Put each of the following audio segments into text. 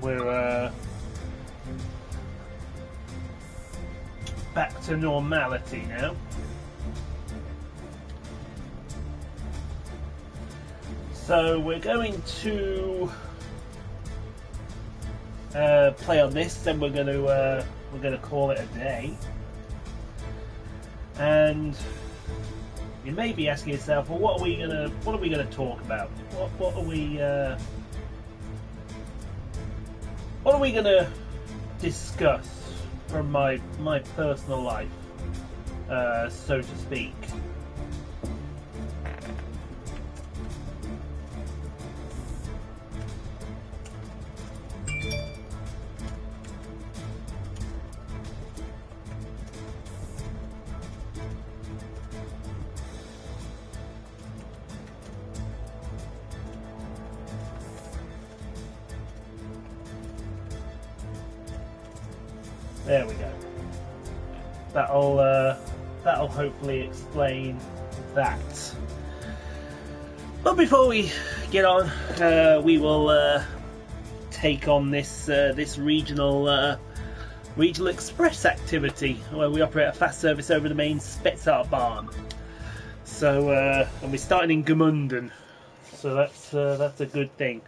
we're back to normality now. So we're going to play on this, then we're going to call it a day. And you may be asking yourself, well, what are we gonna talk about? What are we gonna discuss from my personal life, so to speak? There we go. That'll hopefully explain that. But before we get on, we will take on this regional express activity where we operate a fast service over the Main Spessart Bahn. So and we're starting in Gemunden, so that's a good thing.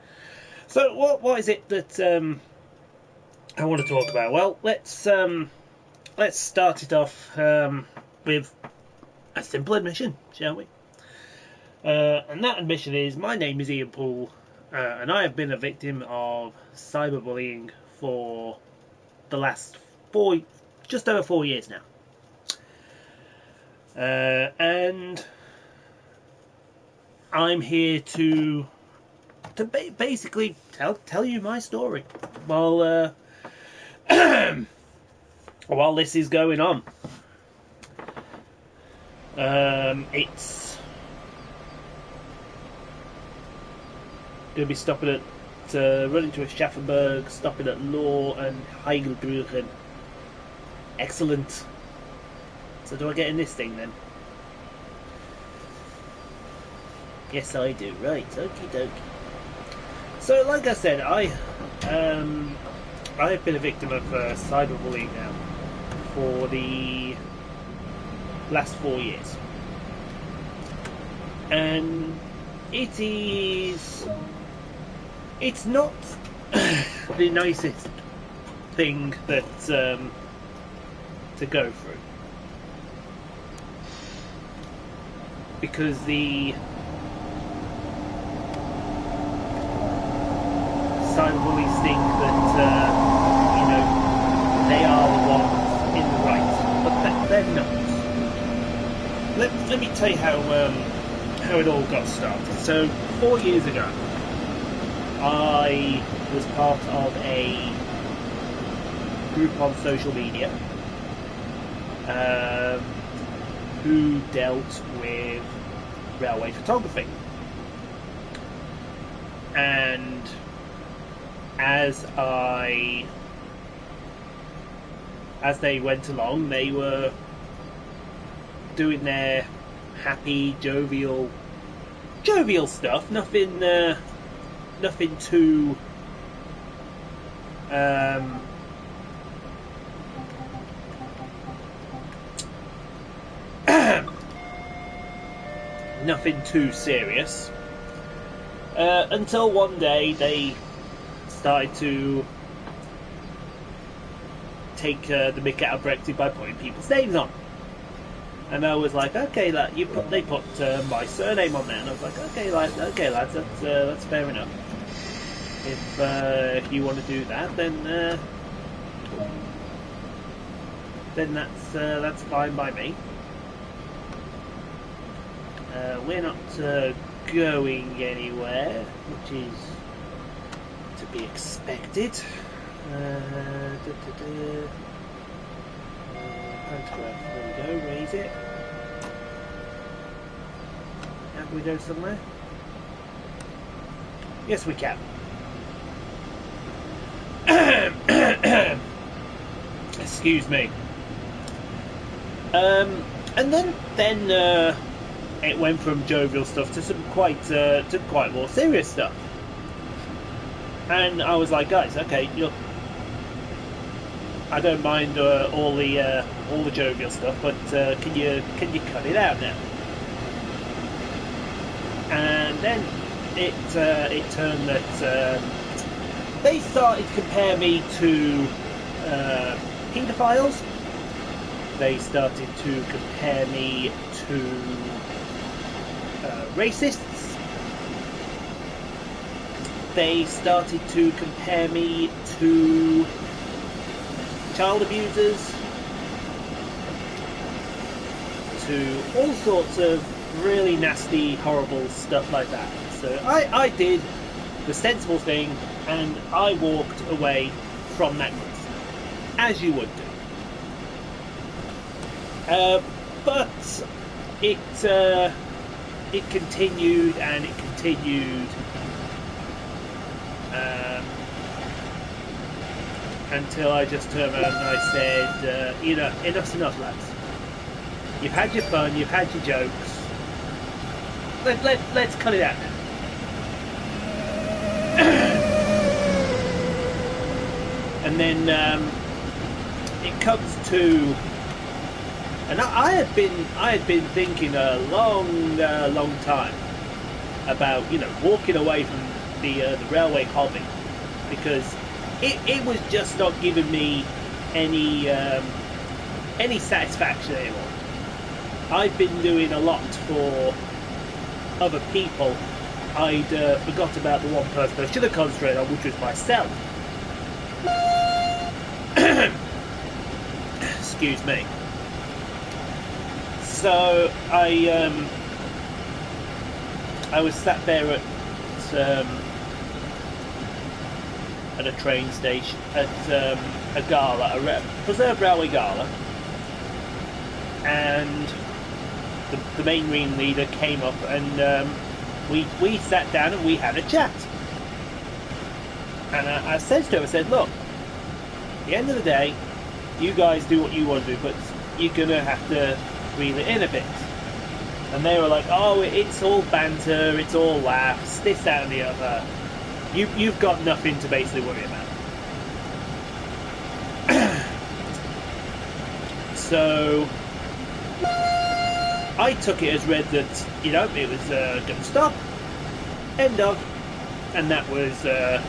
So what is it that I want to talk about? Well, let's start it off with a simple admission, shall we? And that admission is, my name is Ian Poole, and I have been a victim of cyberbullying for the last just over 4 years now. And I'm here to basically tell you my story while this is going on. It's going to be stopping at running to Aschaffenberg, stopping at Lohr and Heigenbrucken. Excellent. So do I get in this thing then? Yes, I do. Right. Okie dokie. So, like I said, I've been a victim of cyberbullying now for the last 4 years, and it's not the nicest thing that to go through, because the cyberbullies think that they are the ones in the right, but they're not. Let me tell you how it all got started. So 4 years ago, I was part of a group on social media who dealt with railway photography, and as they went along, they were doing their happy, jovial stuff. Nothing too nothing too serious. Until one day they started to take the mick out of Brexit by putting people's names on, and I was like, okay, like they put my surname on there, and I was like, okay, lads, that's fair enough. If you want to do that, then that's fine by me. We're not going anywhere, which is to be expected. Photograph, there we go, raise it. Can we go somewhere? Yes, we can. Excuse me. And then it went from jovial stuff to some quite more serious stuff. And I was like, guys, okay, look, I don't mind all the jovial stuff, but can you cut it out now? And then it turned that they started to compare me to paedophiles. They started to compare me to racists. They started to compare me to child abusers, to all sorts of really nasty, horrible stuff like that. So I did the sensible thing, and I walked away from that group, as you would do. But it continued and it continued until I just turned around and I said, enough's enough, lads. You've had your fun, you've had your jokes. Let's cut it out now. And then it comes to, and I had been thinking a long time about walking away from the railway hobby, because it was just not giving me any satisfaction anymore. I've been doing a lot for other people. I'd forgot about the one person I should have concentrated on, which was myself. Excuse me. So I was sat there at a train station, at a gala, a Preserved Railway gala, and the main ringleader came up, and we sat down and we had a chat. And I said to him, I said, look, at the end of the day, you guys do what you want to do, but you're going to have to reel it in a bit. And they were like, oh, it's all banter, it's all laughs, this, that and the other. You've got nothing to basically worry about. So I took it as read that, it was going to stop, end of, and that was the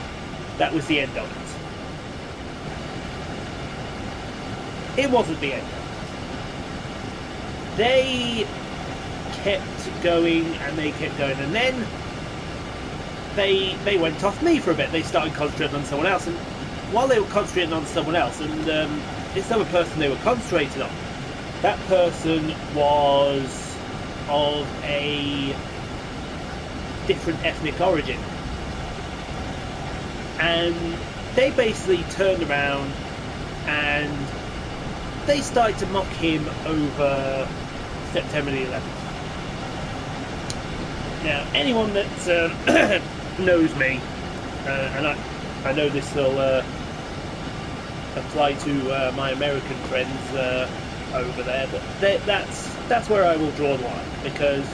end of it. It wasn't the end of it. They kept going and they kept going, and then they went off me for a bit. They started concentrating on someone else, and while they were concentrating on someone else, and this other person they were concentrating on, that person was of a different ethnic origin, and they basically turned around and they started to mock him over September the 11th. Now, anyone that knows me, and I know this will apply to my American friends over there, but that's where I will draw the line, because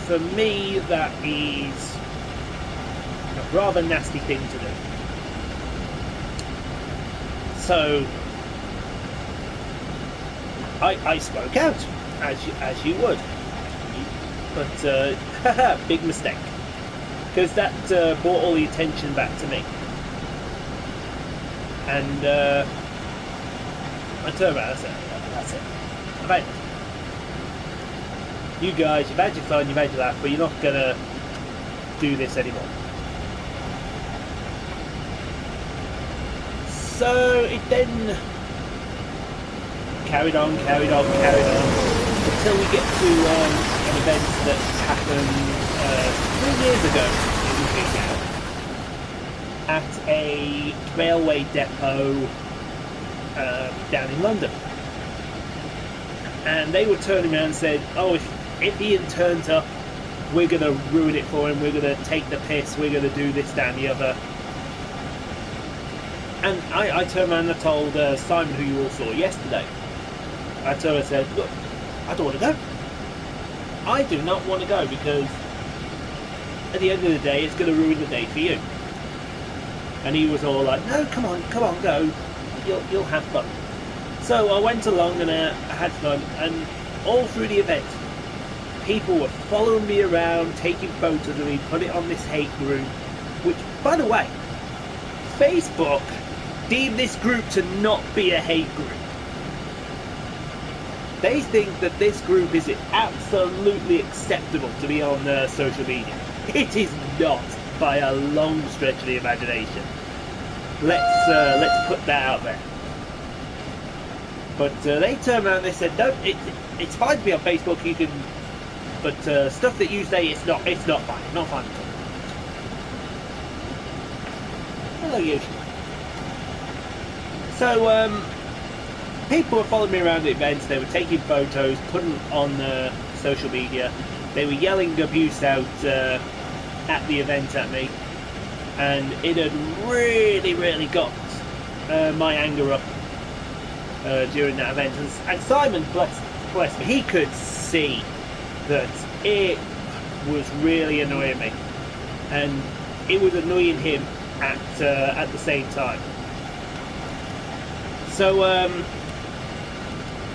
for me that is a rather nasty thing to do. So I spoke out, as you would, but big mistake, because that brought all the attention back to me. And I turned around and said, that's it. I've had it. You guys, you've had your fun, you've had your laugh, but you're not going to do this anymore. So it then carried on, until we get to an event that happened 3 years ago, at a railway depot down in London. And they were turning around and said, oh, if Ian turns up, we're going to ruin it for him, we're going to take the piss, we're going to do this, that and the other. And I turned around and I told Simon, who you all saw yesterday, I told her, I said, look, I don't want to go. I do not want to go, because at the end of the day, it's going to ruin the day for you. And he was all like, no, come on, go. You'll have fun. So I went along and I had fun, and all through the event, people were following me around, taking photos of me, put it on this hate group, which, by the way, Facebook deemed this group to not be a hate group. They think that this group is absolutely acceptable to be on social media. It is not, by a long stretch of the imagination. Let's put that out there. But they turned around and they said, no, it's fine to be on Facebook. You can, but stuff that you say, it's not fine. Not fine at all. Hello, Yoshi. So people were following me around at events. They were taking photos, putting them on social media. They were yelling abuse out at the event at me, and it had really got my anger up during that event. And Simon, bless me, he could see that it was really annoying me, and it was annoying him at the same time. So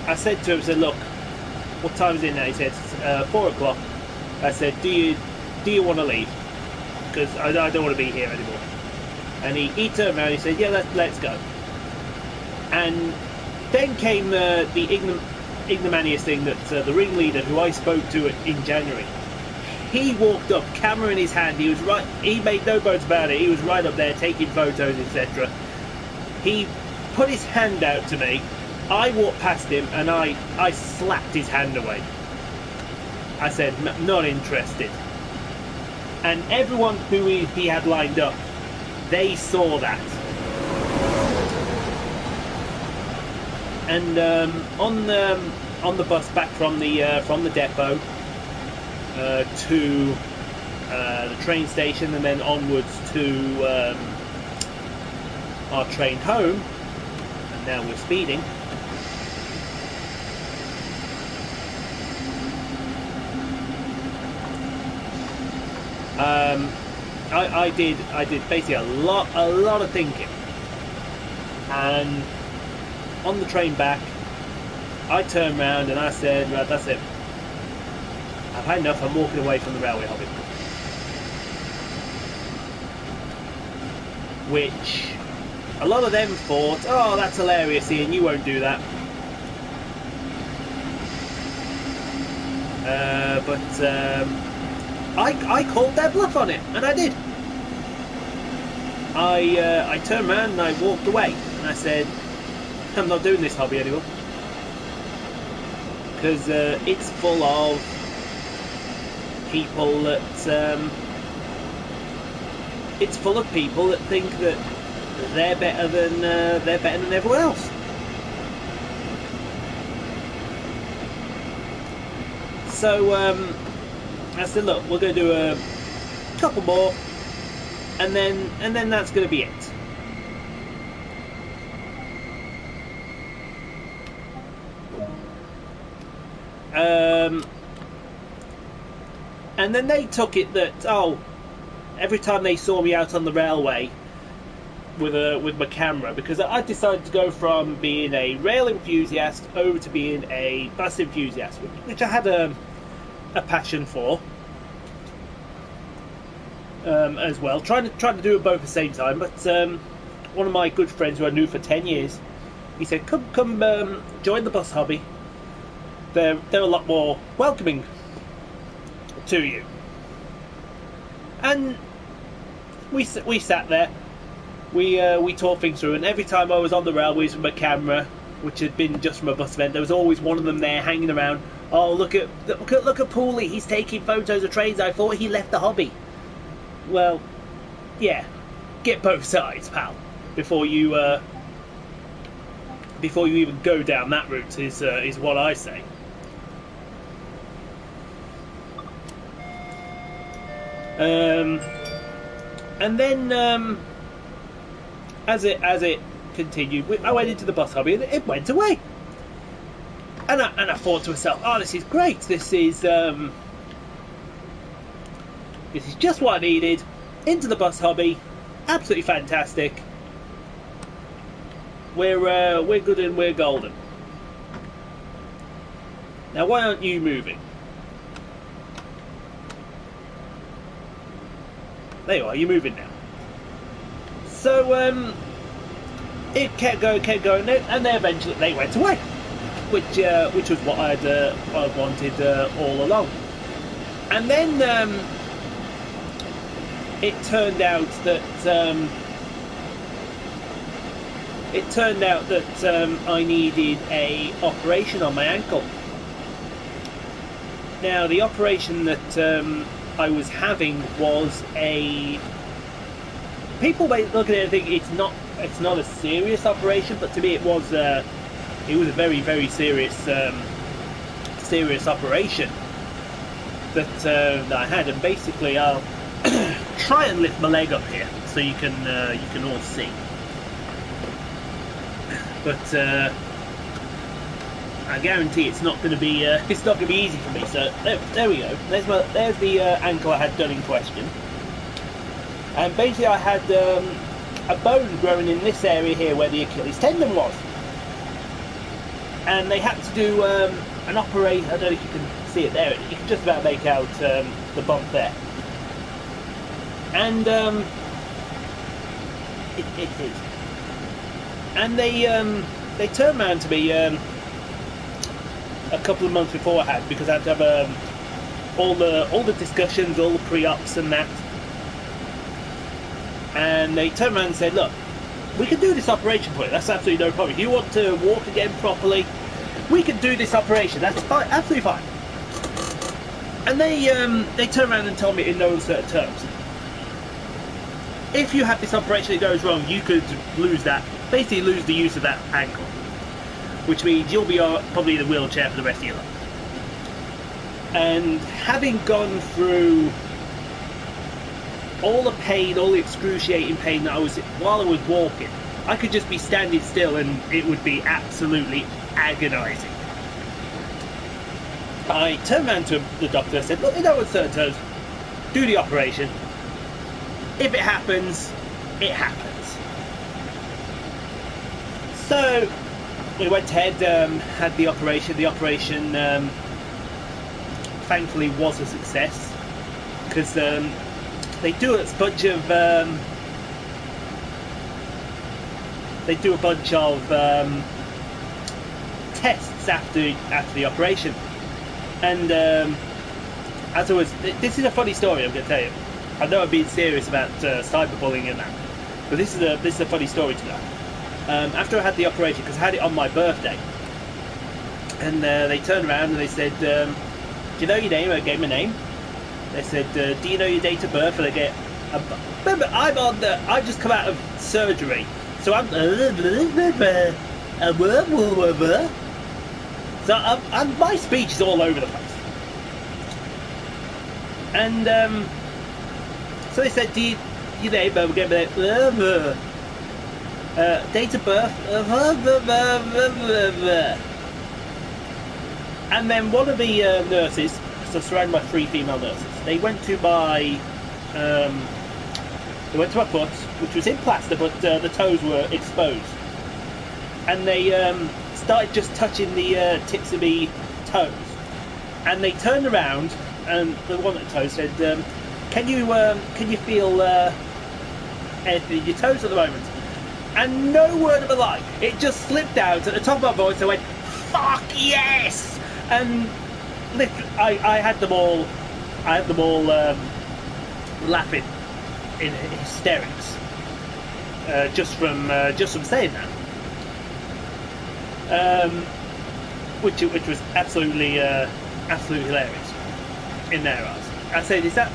I said to him, I said, look, what time is it now? He said, 4 o'clock. I said, do you want to leave? Because I don't want to be here anymore. And he turned around and he said, yeah, let's go. And then came the ignominious thing that the ringleader, who I spoke to in January, he walked up, camera in his hand. He was right. He made no bones about it. He was right up there taking photos, etc. He put his hand out to me. I walked past him and I slapped his hand away. I said, not interested. And everyone who he had lined up, they saw that. And on the bus back from the depot to the train station, and then onwards to our train home, and now we're speeding. I did basically a lot of thinking, and on the train back, I turned round and I said, right, that's it. I've had enough. I'm walking away from the railway hobby. Which a lot of them thought, oh, that's hilarious, Ian, you won't do that. I called their bluff on it, and I did. I turned around and I walked away, and I said, I'm not doing this hobby anymore, because it's full of people that think that they're better than everyone else. So I said, look, we're going to do a couple more, and then that's going to be it. And then they took it that, oh, every time they saw me out on the railway with my camera, because I decided to go from being a rail enthusiast over to being a bus enthusiast, which I had a passion for as well. Trying to do it both at the same time. But one of my good friends who I knew for 10 years, he said, come join the bus hobby. They're a lot more welcoming to you. And we sat there. We talked things through, and every time I was on the railways with my camera, which had been just from a bus event, there was always one of them there hanging around. Oh, look at Pooley, he's taking photos of trains. I thought he left the hobby. Well, yeah, get both sides, pal, before you even go down that route, is what I say. And then as it continued, I went into the bus hobby and it went away. And I thought to myself, oh, this is great. This is This is just what I needed. Into the bus hobby. Absolutely fantastic. We're good and we're golden. Now, why aren't you moving? There you are. You're moving now. So it kept going, and they eventually went away, which was what I wanted all along. And then it turned out that I needed a operation on my ankle. Now, the operation that I was having was people may look at it and think it's not a serious operation, but to me it was a very, very serious operation that I had. And basically, I'll try and lift my leg up here so you can all see. But I guarantee it's not going to be easy for me. So there we go. There's the ankle I had done in question. And basically, I had a bone growing in this area here where the Achilles tendon was, and they had to do an operation. I don't know if you can see it there. You can just about make out the bump there, and it is. And they turned around to me a couple of months before I had, because I had to have all the discussions, all the pre-ops and that. And they turned around and said, look, we can do this operation for you. That's absolutely no problem. If you want to walk again properly, we can do this operation. That's fine, absolutely fine. And they turned around and told me in no uncertain terms, if you have this operation that goes wrong, you could basically lose the use of that ankle, which means you'll be probably in a wheelchair for the rest of your life. And having gone through all the pain, all the excruciating pain that I was while I was walking, I could just be standing still and it would be absolutely agonising. I turned around to the doctor and said, look, in no uncertain terms, do the operation. If it happens, it happens. So we went ahead, had the operation. The operation thankfully was a success, because they do a bunch of tests after the operation, and as I was, this is a funny story I'm going to tell you. I know I'm being serious about cyberbullying and that, but this is a funny story to know. After I had the operation, because I had it on my birthday, and they turned around and they said, "Do you know your name?" I gave my name. They said, "Do you know your date of birth?" And I get, remember, I just come out of surgery, so I'm my speech is all over the place. And so they said, "Do your name?" I gave my name. Date of birth. And then one of the nurses, so surrounded by 3 female nurses, they went to my foot, which was in plaster, but the toes were exposed, and they started just touching the tips of the toes, and they turned around, and the one at the toes said, can you feel anything in your toes at the moment?" And no word of a lie, it just slipped out at the top of my voice. I went, "Fuck yes!" And literally, I had them all laughing in hysterics, just from saying that, which was absolutely hilarious in their eyes. I said, "Is that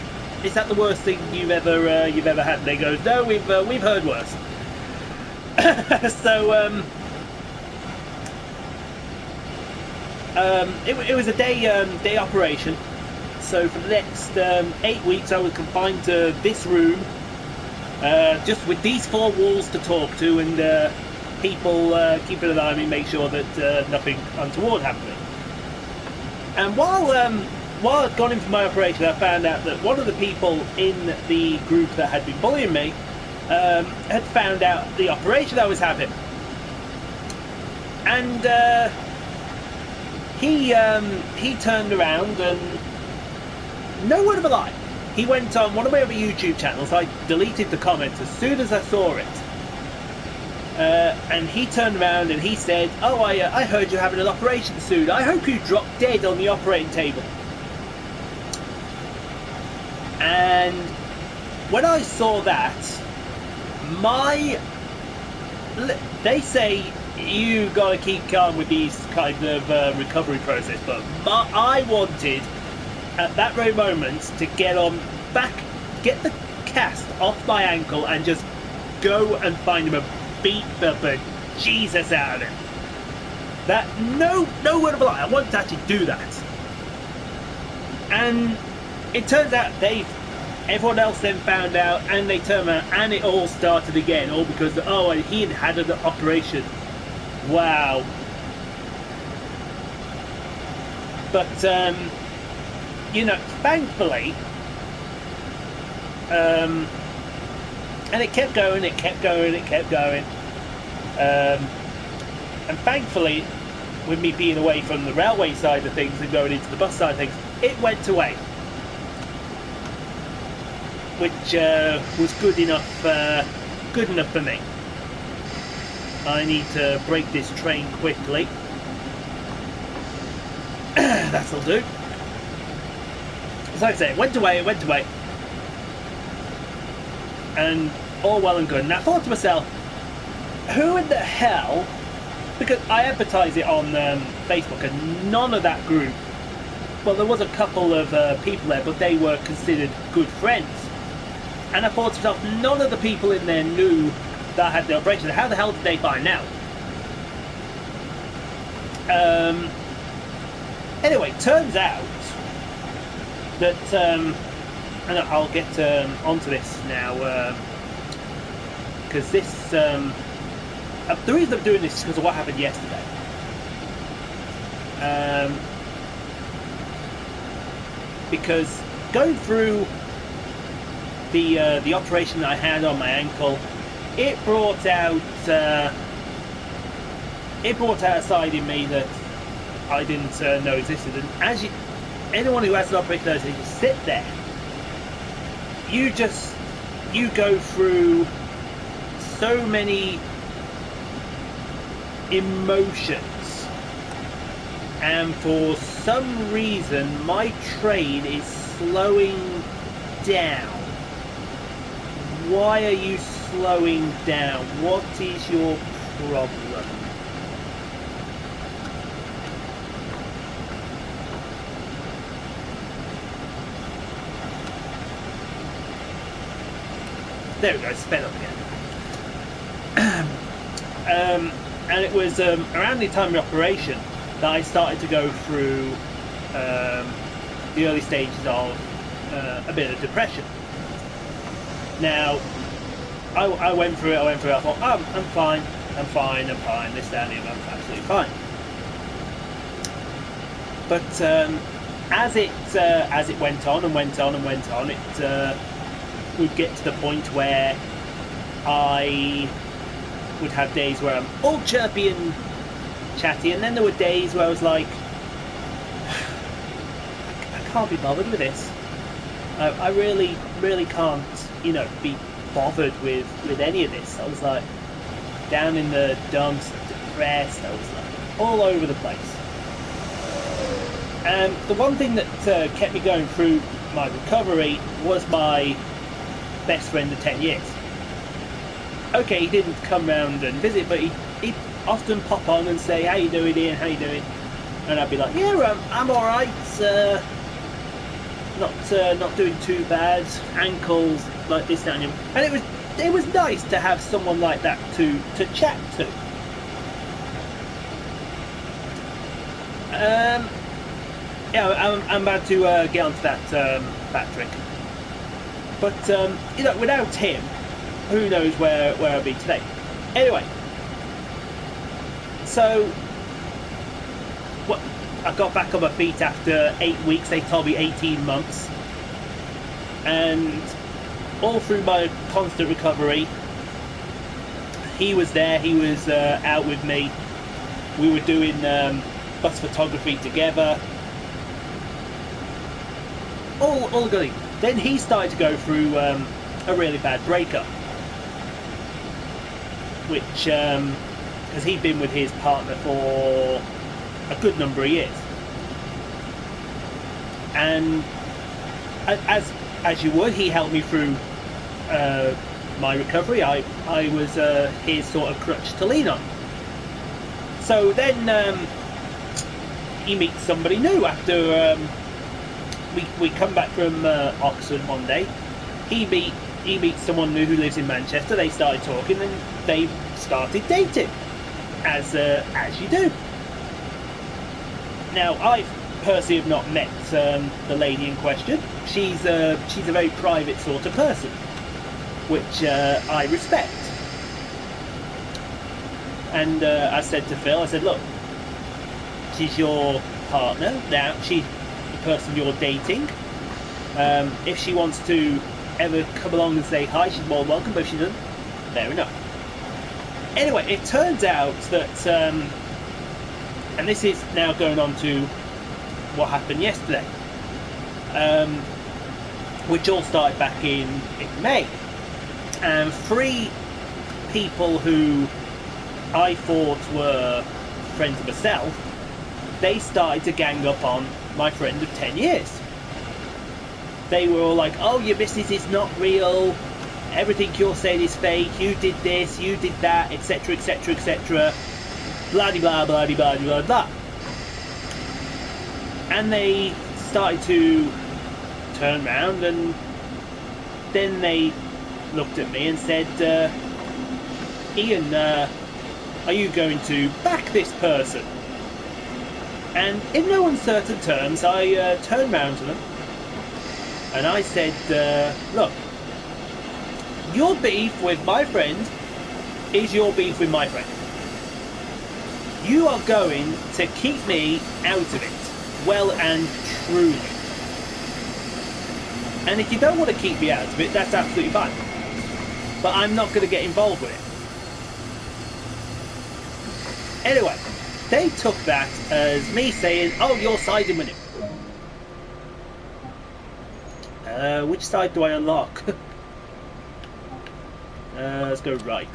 the worst thing you've ever had?" And they go, "No, we've heard worse." So it was a day operation. So for the next 8 weeks, I was confined to this room, just with these 4 walls to talk to, and people keeping an eye on me, make sure that nothing untoward happened. And while while I'd gone in for my operation, I found out that one of the people in the group that had been bullying me had found out the operation I was having. And he turned around and, no word of a lie, he went on one of my other YouTube channels. I deleted the comments as soon as I saw it. And he turned around and he said, "Oh, I heard you're having an operation soon. I hope you drop dead on the operating table." And when I saw that, they say you gotta keep calm with these kind of recovery process, but I wanted at that very moment to get the cast off my ankle and just go and find him and beat the bejesus out of him. That no word of a lie, I wanted to actually do that. And it turns out everyone else then found out, and they turned around and it all started again, all because he had an operation. Wow. But thankfully, and it kept going, it kept going, it kept going. And thankfully, with me being away from the railway side of things and going into the bus side of things, it went away. Which was good enough for me. I need to break this train quickly. That'll do. So like I say, it went away, and all well and good. And I thought to myself, who in the hell, because I advertised it on Facebook, and none of that group, well, there was a couple of people there, but they were considered good friends. And I thought to myself, none of the people in there knew that I had the operation. How the hell did they find out? Anyway, turns out that, and I'll get onto this now, because this, the reason I'm doing this is because of what happened yesterday. Because going through the operation that I had on my ankle, it brought out a side in me that I didn't know existed. And as anyone who has an operation knows, you sit there, you go through so many emotions, and for some reason my train is slowing down. Why are you slowing down? What is your problem? There we go, it's sped up again. And it was around the time of the operation that I started to go through the early stages of a bit of depression. Now, I went through it, I thought, oh, I'm fine, this, that, and the other, I'm absolutely fine. But as it went on, it would get to the point where I would have days where I'm all chirpy and chatty, and then there were days where I was like, I can't be bothered with this. I really can't, be bothered with any of this. I was like down in the dumps, depressed. I was like all over the place. And the one thing that kept me going through my recovery was my best friend of 10 years. Okay, he didn't come round and visit, but he'd often pop on and say, "How you doing, Ian? How you doing?" And I'd be like, "Yeah, I'm all right. Not doing too bad. Ankles like this, that, and the other." And it was nice to have someone like that to chat to. Yeah, I'm about to get onto that trick. But without him, who knows where I'll be today. Anyway, so I got back on my feet after 8 weeks. They told me 18 months. And all through my constant recovery, he was there. He was out with me. We were doing bus photography together. All good. Then he started to go through a really bad breakup, which because he'd been with his partner for a good number of years, and as you would, he helped me through my recovery. I was his sort of crutch to lean on. So then he meets somebody new after we come back from Oxford one day. He meets someone new who lives in Manchester. They started talking and they started dating, as you do. Now, I personally have not met the lady in question. She's a very private sort of person, which I respect. And I said to Phil, I said, look, she's your partner now. She's the person you're dating. If she wants to ever come along and say hi, she's more than welcome. But if she doesn't, fair enough. Anyway, it turns out that, and this is now going on to what happened yesterday, which all started back in May. And 3 people who I thought were friends of myself, they started to gang up on my friend of 10 years. They were all like, oh, your business is not real, everything you're saying is fake, you did this, you did that, etc, etc, etc, blah blah blah blah blah blah. And they started to turn around, and then they looked at me and said, Ian, are you going to back this person? And in no uncertain terms, I turned round to them and I said, look, your beef with my friend is your beef with my friend. You are going to keep me out of it, well and truly. And if you don't want to keep me out of it, that's absolutely fine. But I'm not going to get involved with it. Anyway, they took that as me saying, oh, you're siding with him. Which side do I unlock? Let's go right.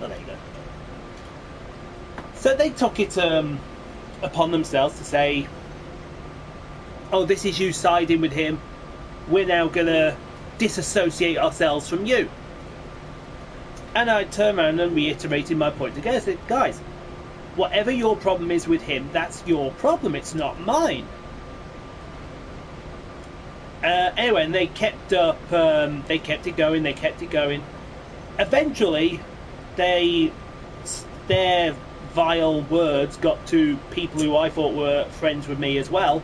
Oh, there you go. So they took it upon themselves to say, oh, this is you siding with him. We're now going to disassociate ourselves from you. And I turned around and reiterated my point again. I said, guys, whatever your problem is with him, that's your problem. It's not mine. Anyway, and they kept up. They kept it going. They kept it going. Eventually, their vile words got to people who I thought were friends with me as well,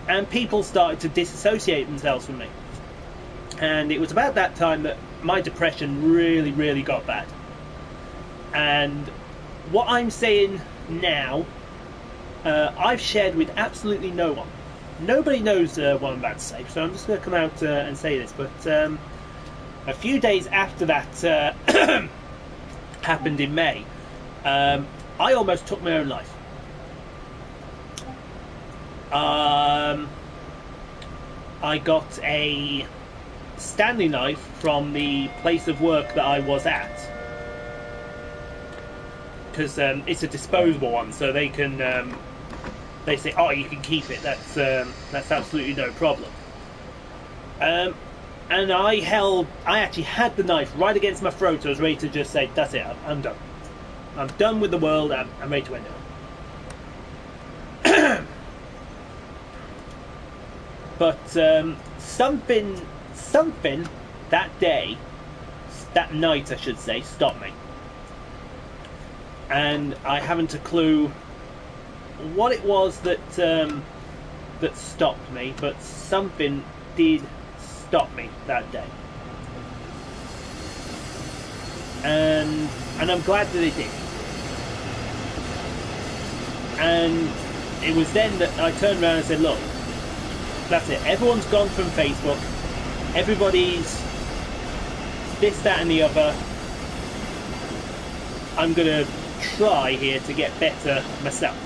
and people started to disassociate themselves from me. And it was about that time that my depression really, really got bad. And what I'm saying now, I've shared with absolutely no one. Nobody knows what I'm about to say, so I'm just going to come out and say this. But a few days after that happened in May, I almost took my own life. I got a Stanley knife from the place of work that I was at, because it's a disposable one, so they can they say, oh, you can keep it, that's absolutely no problem. And I actually had the knife right against my throat. I was ready to just say, that's it, I'm done. I'm done with the world, I'm ready to end it. But something that day, that night I should say, stopped me. And I haven't a clue what it was that that stopped me, but something did stop me that day. And I'm glad that it did. And it was then that I turned around and said, look, that's it, everyone's gone from Facebook, everybody's this, that and the other. I'm gonna try here to get better myself.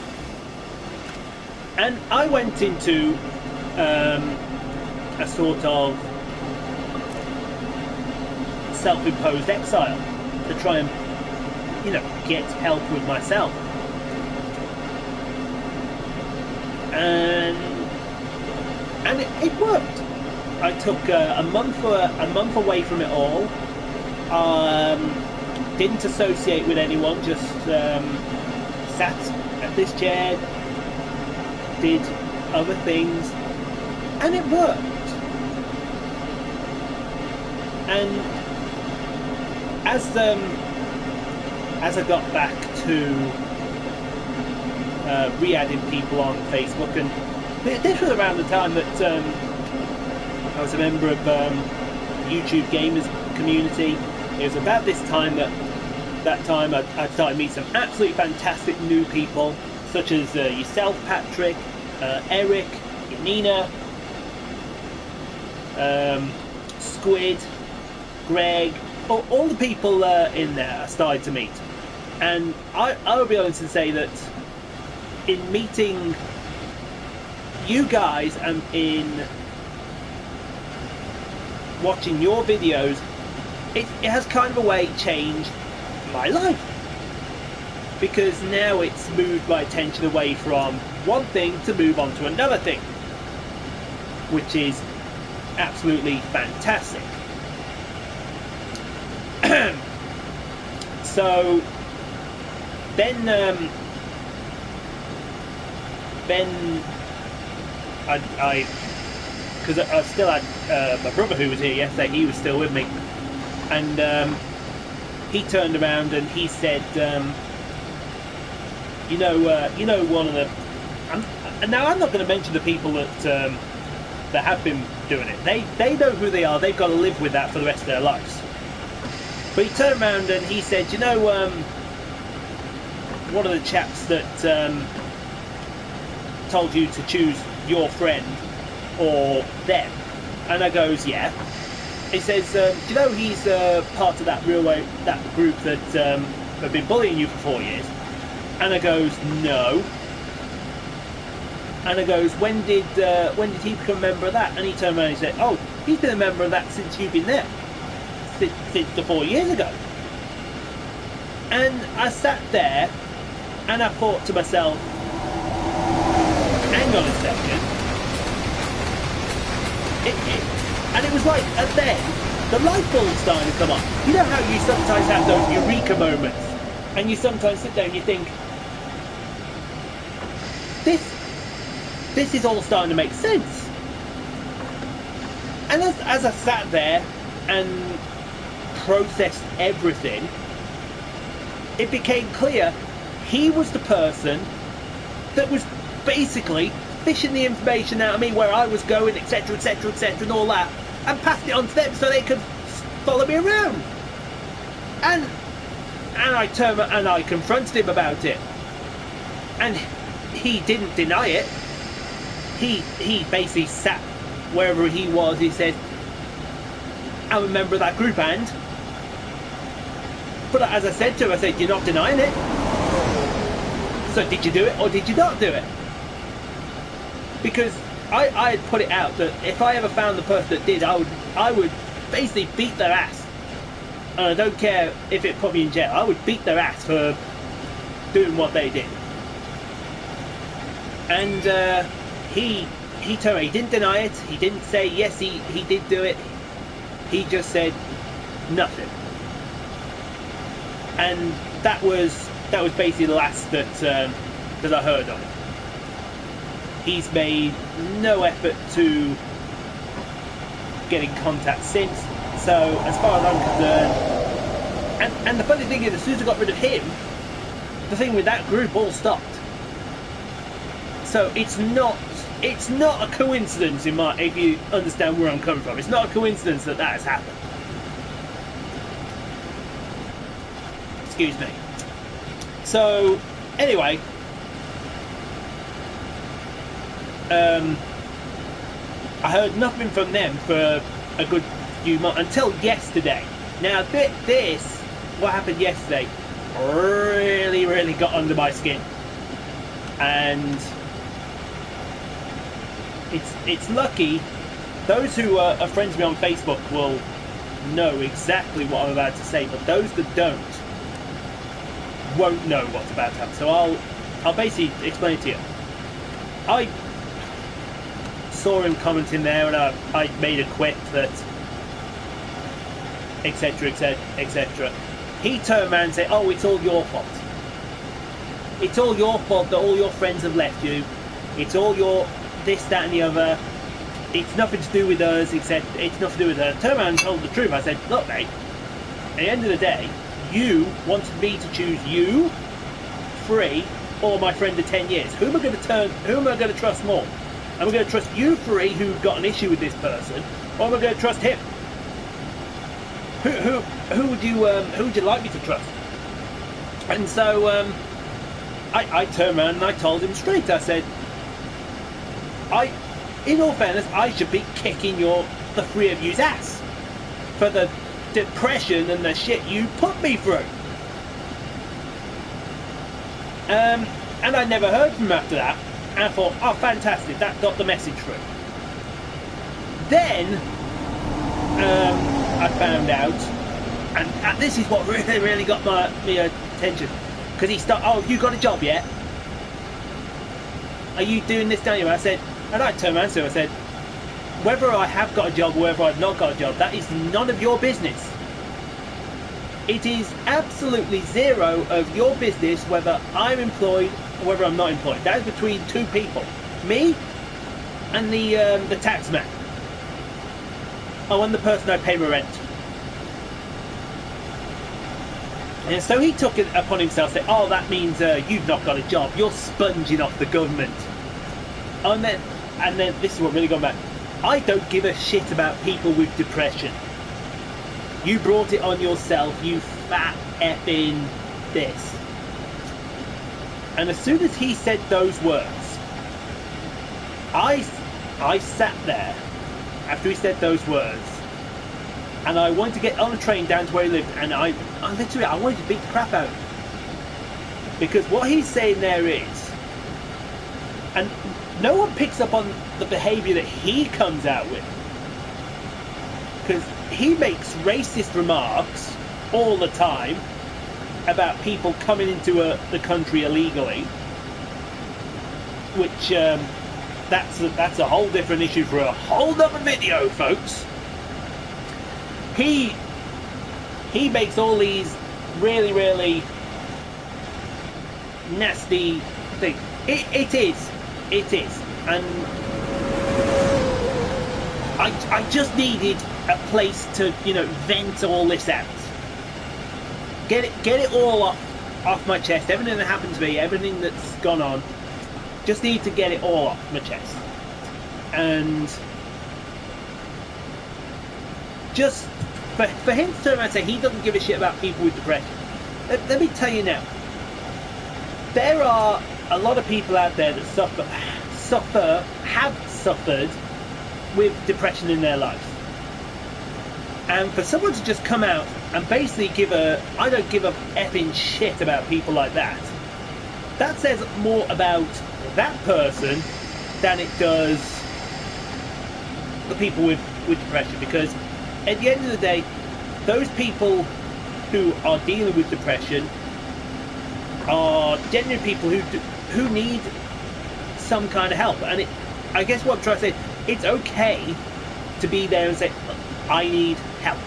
And I went into a sort of self-imposed exile to try and, you know, get help with myself. And it worked. I took a month away from it all. Didn't associate with anyone. Just sat at this chair, did other things, and it worked. And as I got back to re-adding people on Facebook, and this was around the time that I was a member of YouTube gamers community. It was about this time that I started meeting some absolutely fantastic new people, such as yourself, Patrick, Eric, Nina, Squid, Greg, all the people in there I started to meet. And I will be honest and say that in meeting you guys and in watching your videos, it has kind of a way changed my life, because now it's moved my attention away from one thing to move on to another thing, which is absolutely fantastic. So then I because I still had my brother who was here yesterday, he was still with me, and he turned around and he said, you know, one of the, and now I'm not going to mention the people that have been doing it. They know who they are. They've got to live with that for the rest of their lives. But he turned around and he said, you know, one of the chaps that told you to choose your friend or them, and I goes, yeah. He says, do you know he's part of that group that have been bullying you for 4 years? And I goes, no. And I goes, when did he become a member of that? And he turned around and he said, oh, he's been a member of that since you've been there, since the 4 years ago. And I sat there and I thought to myself, hang on a second. And it was like, and then the light bulb started to come on. You know how you sometimes have those eureka moments, and you sometimes sit there and you think, this is all starting to make sense. And as I sat there and processed everything, it became clear he was the person that was basically fishing the information out of me, where I was going, etc, etc, etc, and all that, and passed it on to them so they could follow me around. And I turned and I confronted him about it, and he didn't deny it. He basically sat wherever he was. He said, I'm a member of that group, but as I said to him, I said, you're not denying it. So did you do it or did you not do it? Because I had put it out that if I ever found the person that did, I would basically beat their ass. And I don't care if it put me in jail. I would beat their ass for doing what they did. And he told me he didn't deny it. He didn't say yes, he did do it. He just said nothing. And that was basically the last that I heard of. He's made no effort to get in contact since. So as far as I'm concerned, and the funny thing is, as soon as I got rid of him, the thing with that group all stopped. So it's not a coincidence if you understand where I'm coming from. It's not a coincidence that has happened. Excuse me. So anyway, I heard nothing from them for a good few months until yesterday. Now this, what happened yesterday, really got under my skin, and it's lucky. Those who are friends with me on Facebook will know exactly what I'm about to say, but those that don't won't know what's about to happen. So I'll basically explain it to you. I saw him commenting there, and I made a quip that etc, etc. He turned around and said, "Oh, it's all your fault. It's all your fault that all your friends have left you. It's all your this, that, and the other. It's nothing to do with us, except it's nothing to do with her." I turned around and told the truth. I said, "Look, mate. At the end of the day, you wanted me to choose you, free, or my friend of 10 years. Who am I going to trust more? Am I going to trust you, free, who got an issue with this person, or am I going to trust him? Who would you like me to trust?" And so I turned around and I told him straight. I said, in all fairness, I should be kicking the three of you's ass for the depression and the shit you put me through. And I never heard from him after that. And I thought, oh, fantastic, that got the message through. Then I found out, and this is what really got my attention, because he started, "Oh, you got a job yet? Are you doing this down here?" I said, and I turned around to him, I said, "Whether I have got a job or whether I've not got a job, that is none of your business. It is absolutely zero of your business whether I'm employed or whether I'm not employed. That is between two people, me and the tax man. Oh, and the person I pay my rent." And so he took it upon himself to say, "Oh, that means you've not got a job. You're sponging off the government." And then this is what really got back. I don't give a shit about people with depression. You brought it on yourself, you fat effing this. And as soon as he said those words, I sat there after he said those words, and I wanted to get on a train down to where he lived, and I literally wanted to beat the crap out of him. Because what he's saying there is, and no one picks up on the behaviour that he comes out with, because he makes racist remarks all the time about people coming into the country illegally, which that's a whole different issue for a whole other video, folks. He makes all these really nasty things. It is, and I just needed a place to, vent all this out. Get it all off my chest. Everything that happened to me, everything that's gone on, just need to get it all off my chest. And just for him to turn around and say he doesn't give a shit about people with depression. Let me tell you now, there are a lot of people out there that have suffered with depression in their life. And for someone to just come out and basically I don't give a effing shit about people like that, that says more about that person than it does the people with depression. Because at the end of the day, those people who are dealing with depression are genuine people who need some kind of help. And I guess what I'm trying to say, it's okay to be there and say, I need help.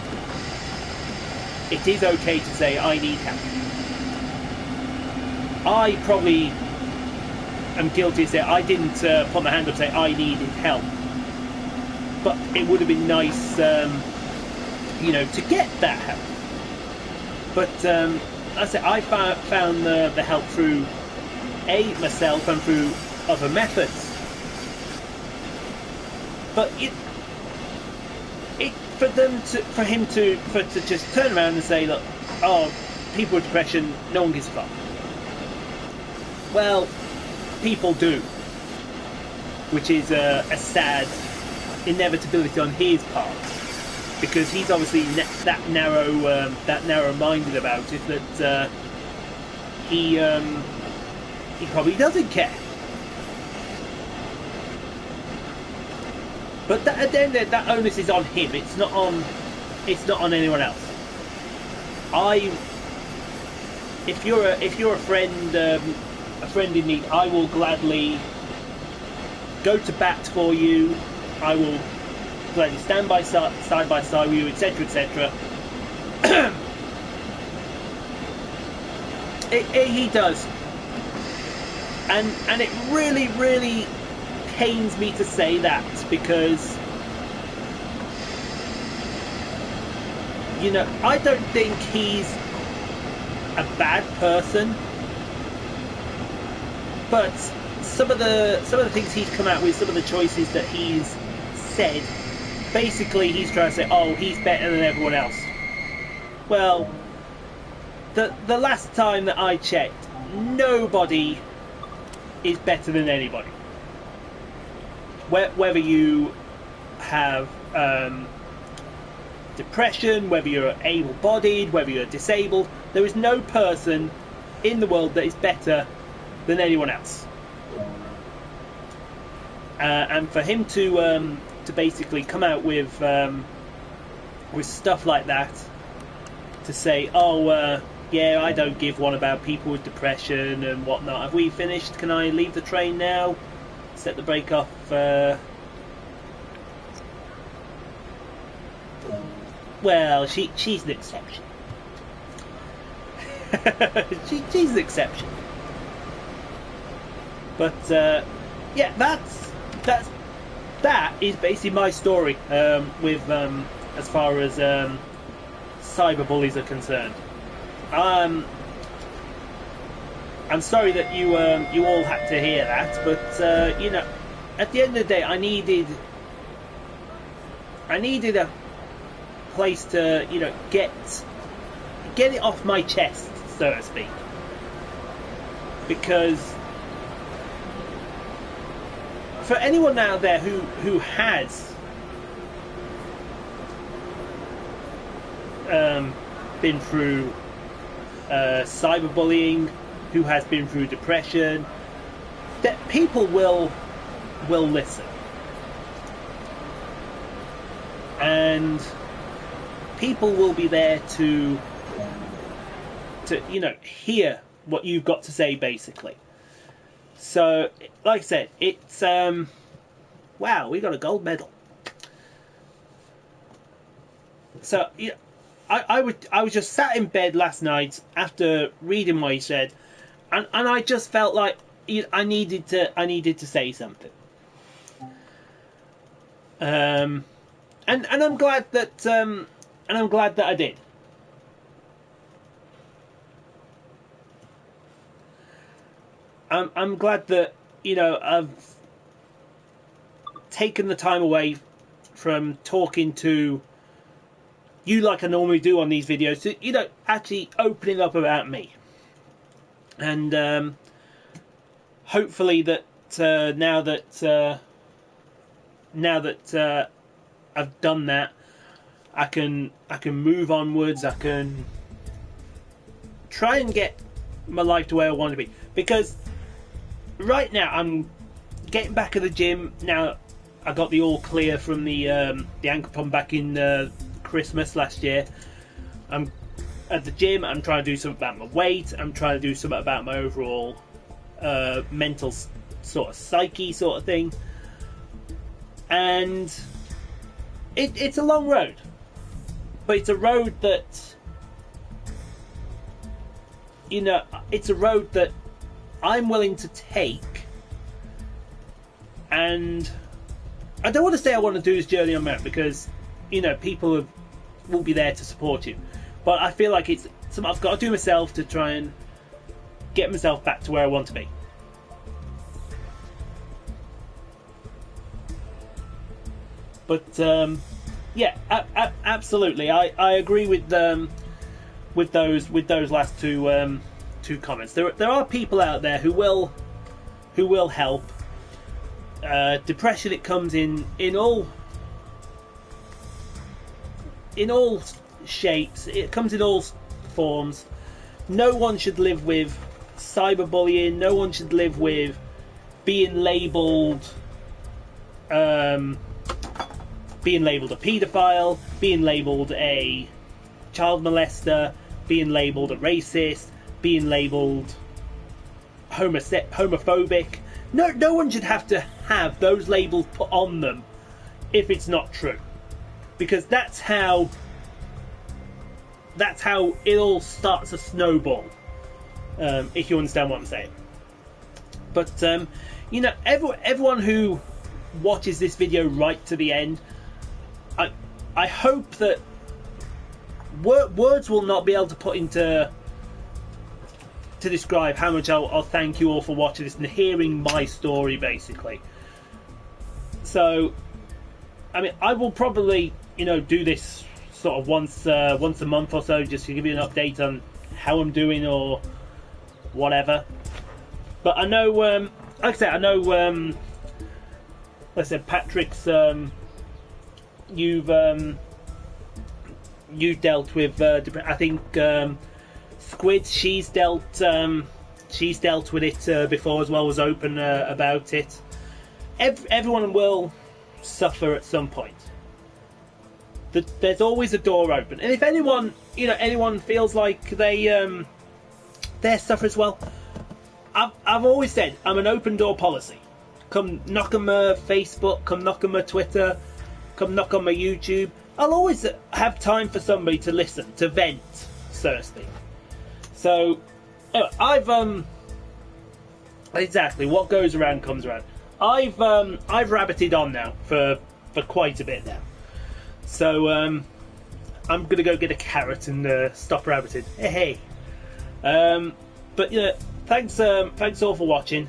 It is okay to say, I need help. I probably am guilty of saying, I didn't put my hand up and say, I needed help. But it would have been nice, to get that help. But I found the help through myself and through other methods. But for him to just turn around and say, look, oh, people with depression, no one gives a fuck. Well, people do. which is a sad inevitability on his part, because he's obviously that narrow-minded about it that he probably doesn't care. But at the end of the day, that onus is on him. It's not on anyone else. If you're a friend in need, I will gladly go to bat for you. I will gladly stand side by side with you, etc., etc. He does, and it really, really pains me to say that, because, you know, I don't think he's a bad person, but some of the things he's come out with, some of the choices that he's said, basically he's trying to say, oh, he's better than everyone else. Well, the last time that I checked, nobody is better than anybody. Whether you have depression, whether you're able-bodied, whether you're disabled, there is no person in the world that is better than anyone else. And for him to basically come out with stuff like that, to say, oh, yeah, I don't give one about people with depression and whatnot. Have we finished? Can I leave the train now? Set the brake off. Well, she's an exception. She's an exception. But yeah, that is basically my story with as far as cyberbullies are concerned. I'm sorry that you all had to hear that, but you know, at the end of the day, I needed a place to, you know, get it off my chest, so to speak, because for anyone out there who has been through cyberbullying, who has been through depression, that people will listen, and people will be there to you know, hear what you've got to say, basically. So, like I said, it's wow, we got a gold medal. So, yeah, I was just sat in bed last night after reading what he said, and I just felt like I needed to say something. And I'm glad that I did. I'm glad that, you know, I've taken the time away from talking to you like I normally do on these videos, to, you know, actually opening up about me. And hopefully that now that I've done that, I can move onwards. I can try and get my life to where I want to be, because right now I'm getting back at the gym. Now I got the all clear from the ankle pump back in Christmas last year. I'm at the gym. I'm trying to do something about my weight. I'm trying to do something about my overall mental sort of psyche sort of thing. And it's a long road, but it's a road that, you know, it's a road that I'm willing to take. And I don't want to say I want to do this journey on my own, because, you know, people will be there to support you. But I feel like it's something I've got to do myself to try and get myself back to where I want to be. But yeah, absolutely, I agree with those last two comments. There are people out there who will help, Depression, it comes in all shapes. It comes in all forms. No one should live with cyberbullying. No one should live with being labelled a paedophile, being labelled a child molester, being labelled a racist, being labelled homophobic. No one should have to have those labels put on them if it's not true, because that's how it all starts to snowball. If you understand what I'm saying. But you know, everyone who watches this video right to the end, I hope that words will not be able to put into to describe how much I'll thank you all for watching this and hearing my story, basically. So, I mean, I will probably, you know, do this sort of once a month or so, just to give you an update on how I'm doing or whatever. But I know, like I said, like I said, Patrick's, you've dealt with, I think, Squid, she's dealt with it before as well, was open about it. Everyone will suffer at some point. There's always a door open, and if anyone feels like they're suffer as well, I've always said I'm an open door policy. Come knock on my Facebook, come knock on my Twitter, come knock on my YouTube. I'll always have time for somebody to listen, to vent, so to speak. So, anyway, I've exactly what goes around comes around. I've rabbited on now for quite a bit now. So I'm gonna go get a carrot and stop rabbiting. Hey. But you know, thanks all for watching.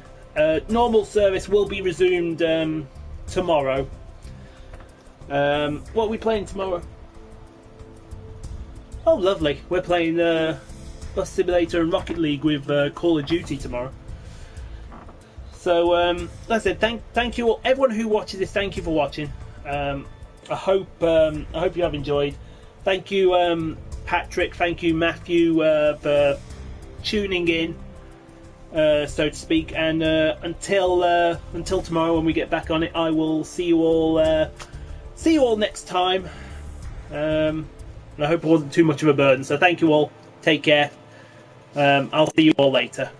Normal service will be resumed tomorrow. What are we playing tomorrow? Oh, lovely. We're playing Bus Simulator and Rocket League with Call of Duty tomorrow. So, like I said, thank you all, everyone who watches this. Thank you for watching. I hope you have enjoyed. Thank you, Patrick. Thank you, Matthew, for tuning in, so to speak. And until tomorrow when we get back on it, I will see you all next time. And I hope it wasn't too much of a burden. So thank you all. Take care. I'll see you all later.